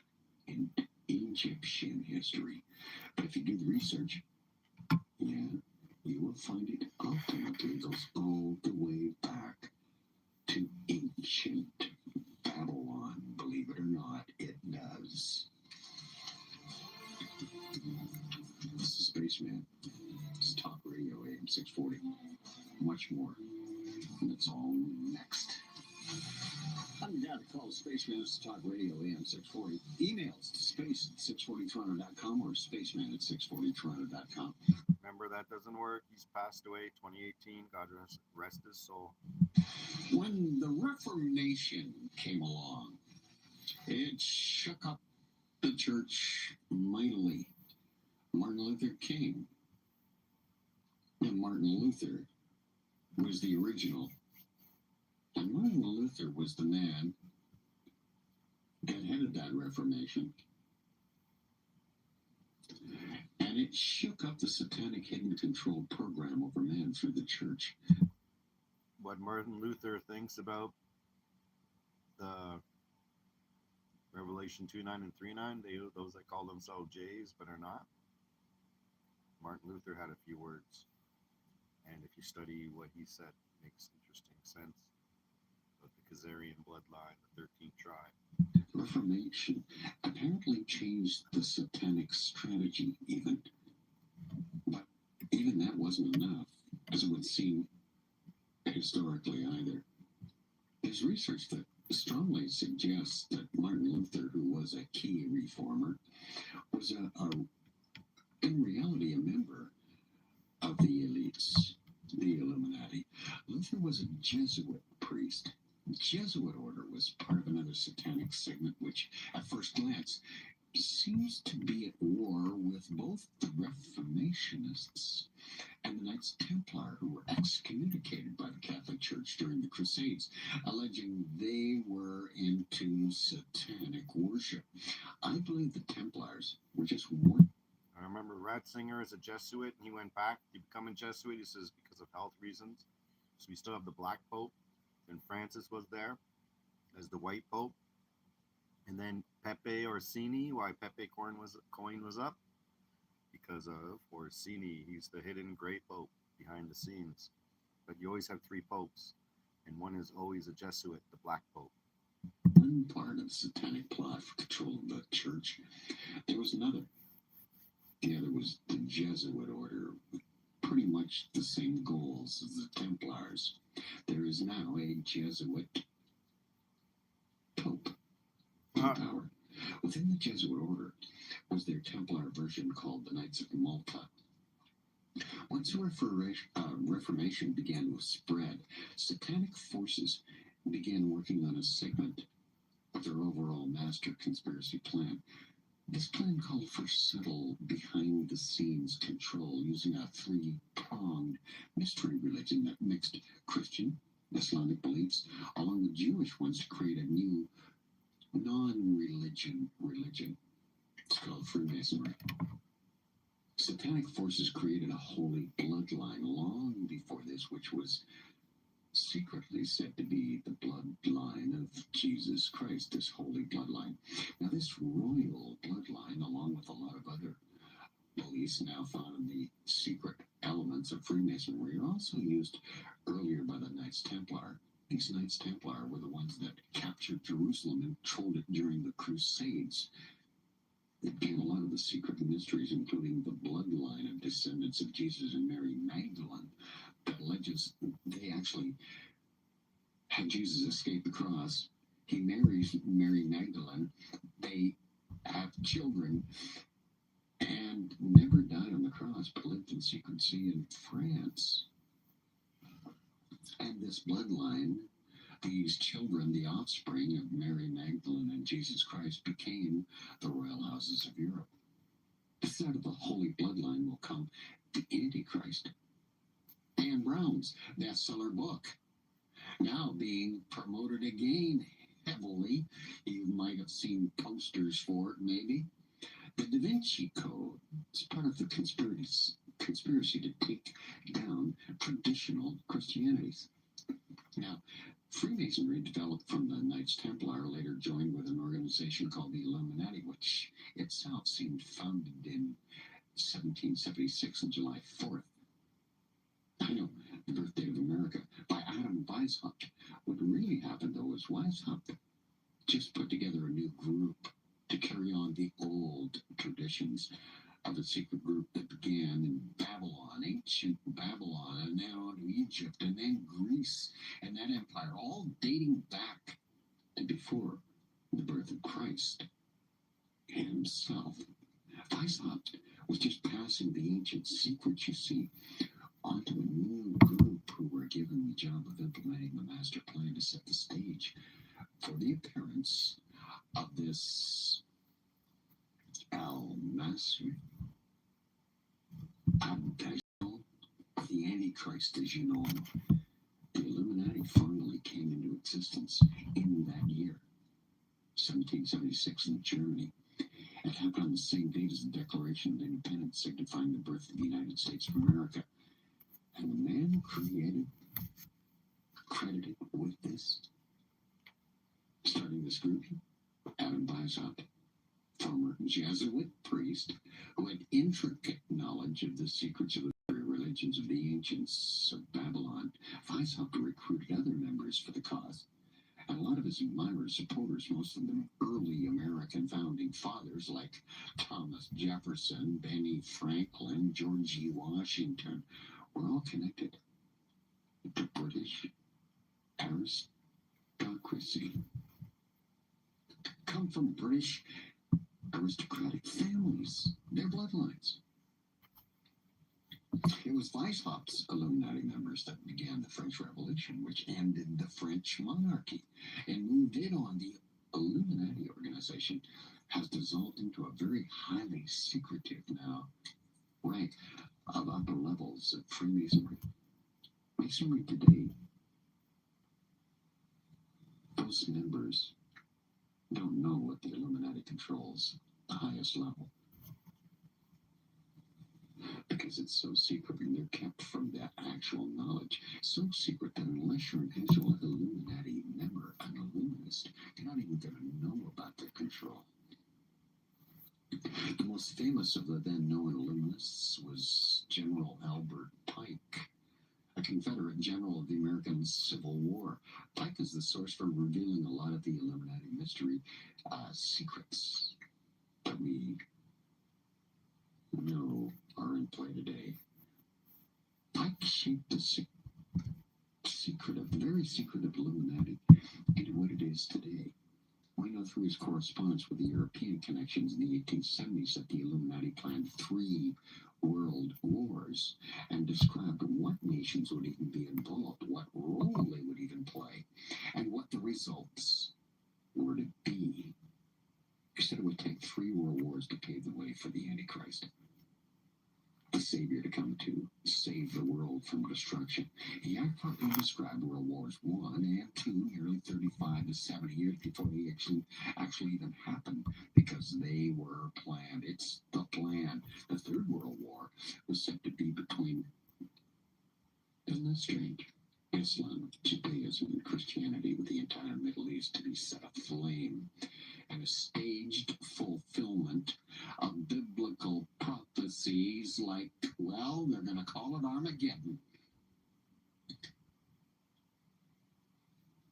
in Egyptian history. But if you do the research, yeah, you will find it ultimately goes all the way back to ancient Babylon. Believe it or not, it does. This is Spaceman. It's Talk Radio AM 640. Much more. And it's all next. I'm down to call Spaceman to Talk Radio AM 640. Emails to space@640toronto.com or spaceman@640toronto.com.
Remember, that doesn't work. He's passed away 2018. God rest his soul.
When the Reformation came along, it shook up the church mightily. Martin Luther King. And Martin Luther was the original. And Martin Luther was the man that headed that Reformation. And it shook up the satanic hidden control program over man through the church.
What Martin Luther thinks about the Revelation 2:9 and 3:9, those that call themselves Jays but are not. Martin Luther had a few words. And if you study what he said, it makes interesting sense. Of the Khazarian bloodline, the 13th tribe.
Reformation apparently changed the satanic strategy even. But even that wasn't enough, as it would seem historically either. There's research that strongly suggests that Martin Luther, who was a key reformer, was in reality a member of the elites, the Illuminati. Luther was a Jesuit priest. The Jesuit order was part of another satanic segment, which at first glance seems to be at war with both the Reformationists and the Knights Templar, who were excommunicated by the Catholic Church during the Crusades, alleging they were into satanic worship. I believe the Templars were just one.
I remember Ratzinger is a Jesuit, and he went back to become a Jesuit, he says, because of health reasons. So we still have the Black Pope, and Francis was there as the White Pope. And then Pepe Orsini, why Pepe coin was up? Because of Orsini, he's the hidden great Pope behind the scenes. But you always have three popes, and one is always a Jesuit, the Black Pope.
One part of the satanic plot for control of the church. There was another. The other was the Jesuit order, pretty much the same goals as the Templars. There is now a Jesuit Pope in power. Within the Jesuit order was their Templar version called the Knights of Malta. Once the Reformation began to spread, satanic forces began working on a segment of their overall master conspiracy plan. This plan called for subtle, behind-the-scenes control using a three-pronged mystery religion that mixed Christian, Islamic beliefs along with Jewish ones to create a new non-religion religion. It's called Freemasonry. Satanic forces created a holy bloodline long before this, which was secretly said to be the bloodline of Jesus Christ, this holy bloodline. Now, this royal bloodline, along with a lot of other beliefs now found in the secret elements of Freemasonry, are also used earlier by the Knights Templar. These Knights Templar were the ones that captured Jerusalem and controlled it during the Crusades. They began a lot of the secret mysteries, including the bloodline of descendants of Jesus and Mary Magdalene, that alleges they actually had Jesus escape the cross. He marries Mary Magdalene. They have children and never died on the cross, but lived in secrecy in France. And this bloodline, these children, the offspring of Mary Magdalene and Jesus Christ, became the royal houses of Europe. Out of the holy bloodline will come the Antichrist. Dan Brown's bestseller book, now being promoted again heavily. You might have seen posters for it, maybe. The Da Vinci Code is part of the conspiracy to take down traditional Christianities. Now, Freemasonry developed from the Knights Templar, later joined with an organization called the Illuminati, which itself seemed founded in 1776 on July 4th. I know, the birthday of America, by Adam Weishaupt. What really happened, though, was Weishaupt just put together a new group to carry on the old traditions of a secret group that began in Babylon, ancient Babylon, and then on to Egypt, and then Greece, and that empire, all dating back and before the birth of Christ himself. Weishaupt was just passing the ancient secrets, you see, onto a new group who were given the job of implementing the master plan to set the stage for the appearance of this Al-Masri, Abdajjal, the Antichrist as you know him. The Illuminati formally came into existence in that year, 1776 in Germany. It happened on the same date as the Declaration of Independence, signifying the birth of the United States of America. And the man credited with this, starting this group, Adam Weishaupt, former Jesuit priest who had intricate knowledge of the secrets of the very religions of the ancients of Babylon. Weishaupt recruited other members for the cause. And a lot of his admirers, supporters, most of them early American founding fathers like Thomas Jefferson, Benny Franklin, George E. Washington, were all connected to British aristocracy. Come from British aristocratic families, their bloodlines. It was Weishaupt's Illuminati members that began the French Revolution, which ended the French monarchy and moved in on the Illuminati organization, has dissolved into a very highly secretive now rank of upper levels of Freemasonry. Masonry today, those members don't know what the Illuminati controls the highest level, because it's so secret and they're kept from that actual knowledge. So secret that unless you're an actual Illuminati member, an Illuminist, you're not even going to know about their control. The most famous of the then known Illuminists was General Albert Pike, a Confederate general of the American Civil War. Pike is the source for revealing a lot of the Illuminati mystery secrets that we know are in play today. shaped the very secretive Illuminati into what it is today. We know through his correspondence with the European connections in the 1870s that the Illuminati planned 3 world wars and described what nations would even be involved, what role they would even play, and what the results were to be. He said it would take 3 world wars to pave the way for the Antichrist, the Savior to come to save the world from destruction. He accurately described World Wars I and II nearly 35 to 70 years before they actually even happened, because they were planned. It's the plan. The Third World War was said to be between, isn't that strange, Islam, Judaism, and Christianity, with the entire Middle East to be set aflame, and a staged fulfillment of biblical prophecies like, well, they're going to call it Armageddon.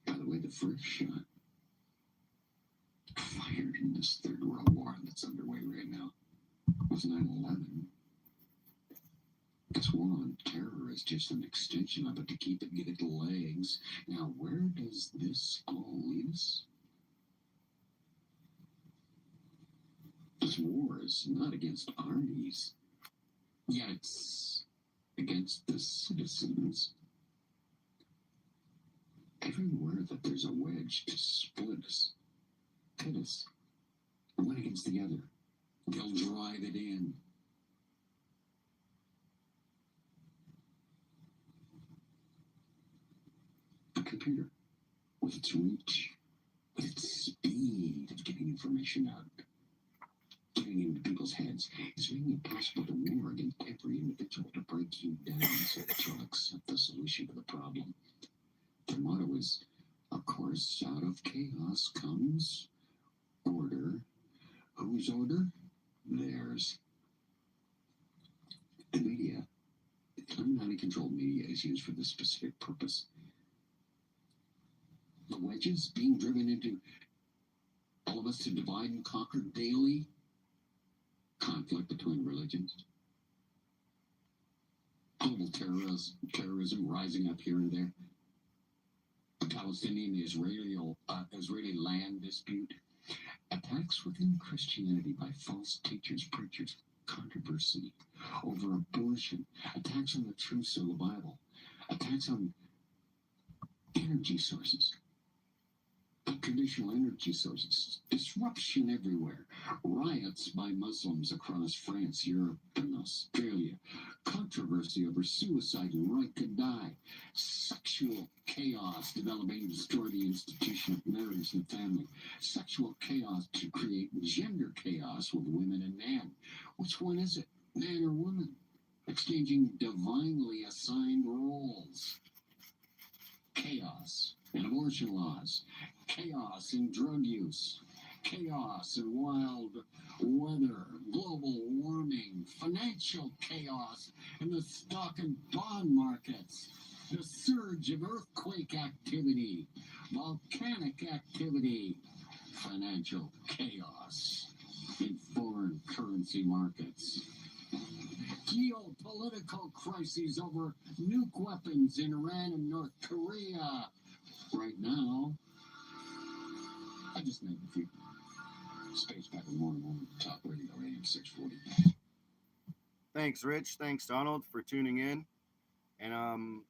By the way, the first shot fired in this Third World War that's underway right now was 9/11. This war on terror is just an extension of it to keep it getting legs. Now, where does this all lead us? This war is not against armies, yet it's against the citizens. Everywhere that there's a wedge to split us, pit us, one against the other, they'll drive it in. A computer, with its reach, with its speed of getting information out, getting into people's heads, is making it possible to war against every individual, to break you down so that you'll accept the solution to the problem. Their motto is, of course, out of chaos comes order. Whose order? Theirs. The media, Illuminati-controlled media, is used for this specific purpose. The wedges being driven into all of us to divide and conquer daily, conflict between religions, global terrorism rising up here and there, the Palestinian-Israeli land dispute, attacks within Christianity by false teachers, preachers, controversy over abortion, attacks on the truths of the Bible, attacks on energy sources, traditional energy sources, disruption everywhere, riots by Muslims across France, Europe, and Australia, controversy over suicide and right to die, sexual chaos developing to destroy the institution of marriage and family, sexual chaos to create gender chaos with women and men. Which one is it, man or woman? Exchanging divinely assigned roles. Chaos in abortion laws, chaos in drug use, chaos in wild weather, global warming, financial chaos in the stock and bond markets, the surge of earthquake activity, volcanic activity, financial chaos in foreign currency markets, geopolitical crises over nuke weapons in Iran and North Korea. Right now, I just named a few. Space Pack Morning Talk Radio, AM 640.
Thanks, Rich. Thanks, Donald, for tuning in. And I'm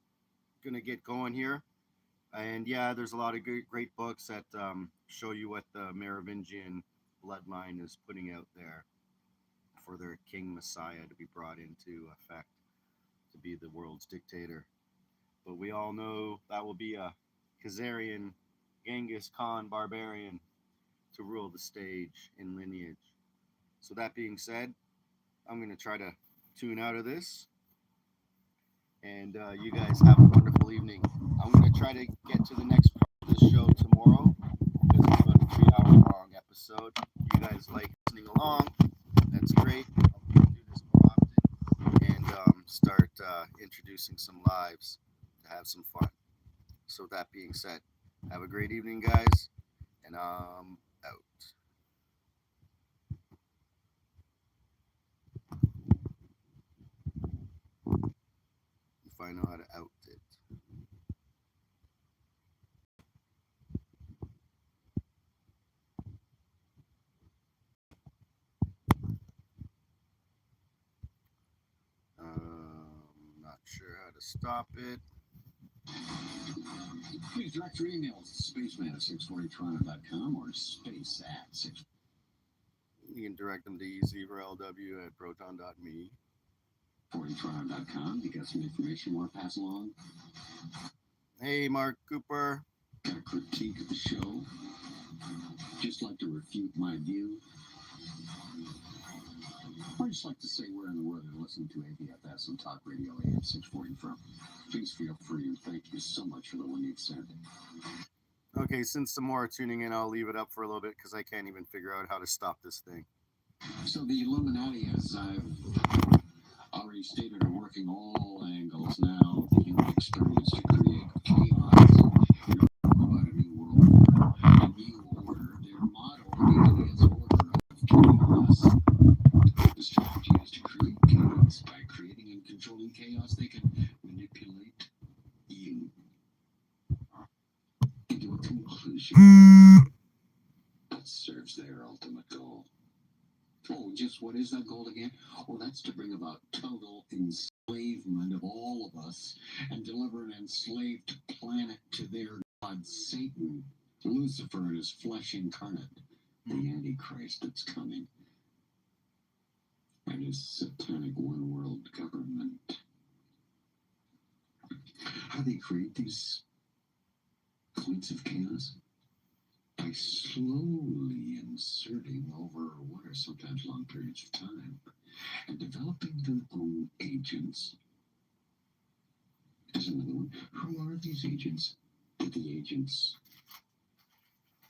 going to get going here. And yeah, there's a lot of great books that show you what the Merovingian bloodline is putting out there for their king messiah to be brought into effect, to be the world's dictator. But we all know that will be a Khazarian, Genghis Khan barbarian to rule the stage in lineage. So that being said, I'm going to try to tune out of this. And you guys have a wonderful evening. I'm going to try to get to the next part of the show tomorrow, because it's about a 3-hour long episode. You guys like listening along. That's great. I'll do this more often and start introducing some lives to have some fun. So that being said, have a great evening, guys, and I'm out. You find to stop it.
Please direct your emails to spaceman@640toronto.com or space@640.
You can direct them to ezrlw@proton.me.
Toronto.com. You got some information you want to pass along?
Hey, Mark Cooper.
Got a critique of the show? Just like to refute my view? Or just like to say where in the world you're listening to AVFS on Talk Radio AM 640 from? Please feel free, and thank you so much for the one you've sent.
Okay, since some more are tuning in, I'll leave it up for a little bit because I can't even figure out how to stop this thing.
So the Illuminati, as I've already stated, are working all angles now of the human experience to create chaos. You know, about a new world order, a new order. Their motto really is order of chaos. The strategy is to create chaos. By creating and controlling chaos, they can manipulate you into a conclusion that serves their ultimate goal. Oh, just what is that goal again? Oh, that's to bring about total enslavement of all of us and deliver an enslaved planet to their god Satan, Lucifer and his flesh incarnate, the Antichrist that's coming, and his satanic one world government. How do they create these points of chaos? By slowly inserting over what are sometimes long periods of time and developing their own agents. There's another one. Who are these agents? They're the agents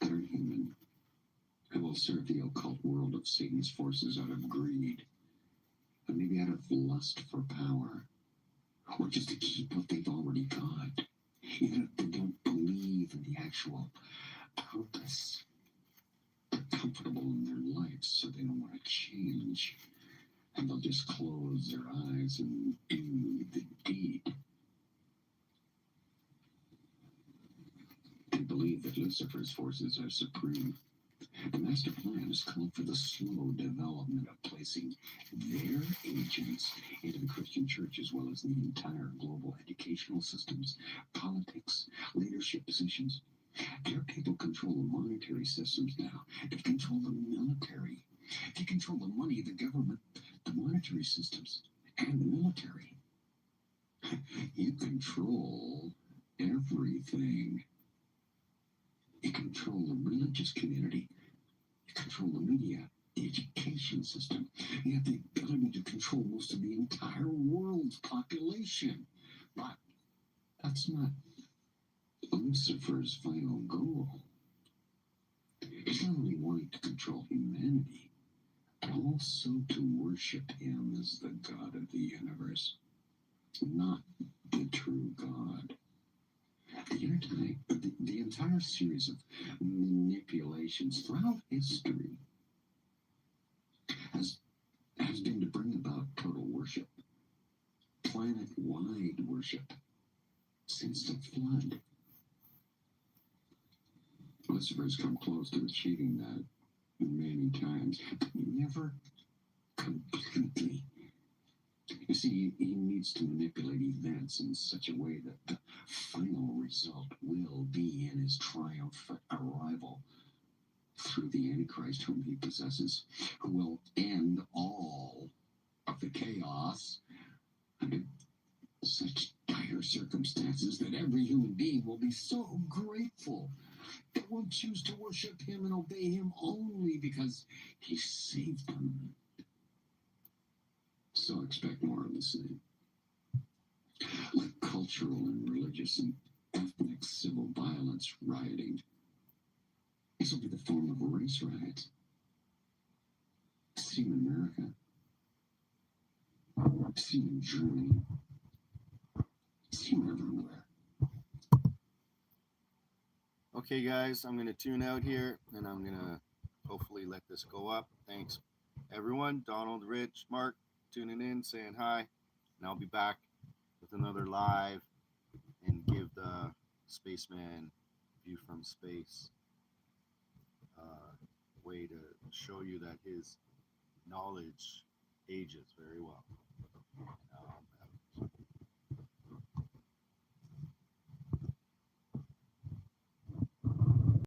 that are human, who will serve the occult world of Satan's forces out of greed, and maybe out of lust for power, or just to keep what they've already got, even if they don't believe in the actual purpose. They're comfortable in their lives, so they don't want to change. And they'll just close their eyes and do the deed. They believe that Lucifer's forces are supreme. The master plan is called for the slow development of placing their agents into the Christian church as well as the entire global educational systems, politics, leadership positions. Their people control the monetary systems now. They control the military. They control the money, the government, the monetary systems, and the military. You control everything. You control the religious community. You control the media, the education system. You have the ability to control most of the entire world's population. But that's not Lucifer's final goal. He's not only wanting to control humanity, but also to worship him as the God of the universe, not the true God. The entire series of manipulations throughout history has been to bring about total worship, planet-wide worship, since the flood. Lucifer's come close to achieving that many times, but never completely. You see, he needs to manipulate events in such a way that the final result will be in his triumphant arrival through the Antichrist whom he possesses, who will end all of the chaos under such dire circumstances that every human being will be so grateful they will choose to worship him and obey him only because he saved them. So expect more of the same. Like cultural and religious and ethnic civil violence rioting. This will be the form of race riots. Seen in America. Seen in Germany. Seen everywhere.
Okay, guys, I'm going to tune out here, and I'm going to hopefully let this go up. Thanks, everyone. Donald, Rich, Mark, tuning in, saying hi. And I'll be back with another live and give the spaceman view from space way to show you that his knowledge ages very well.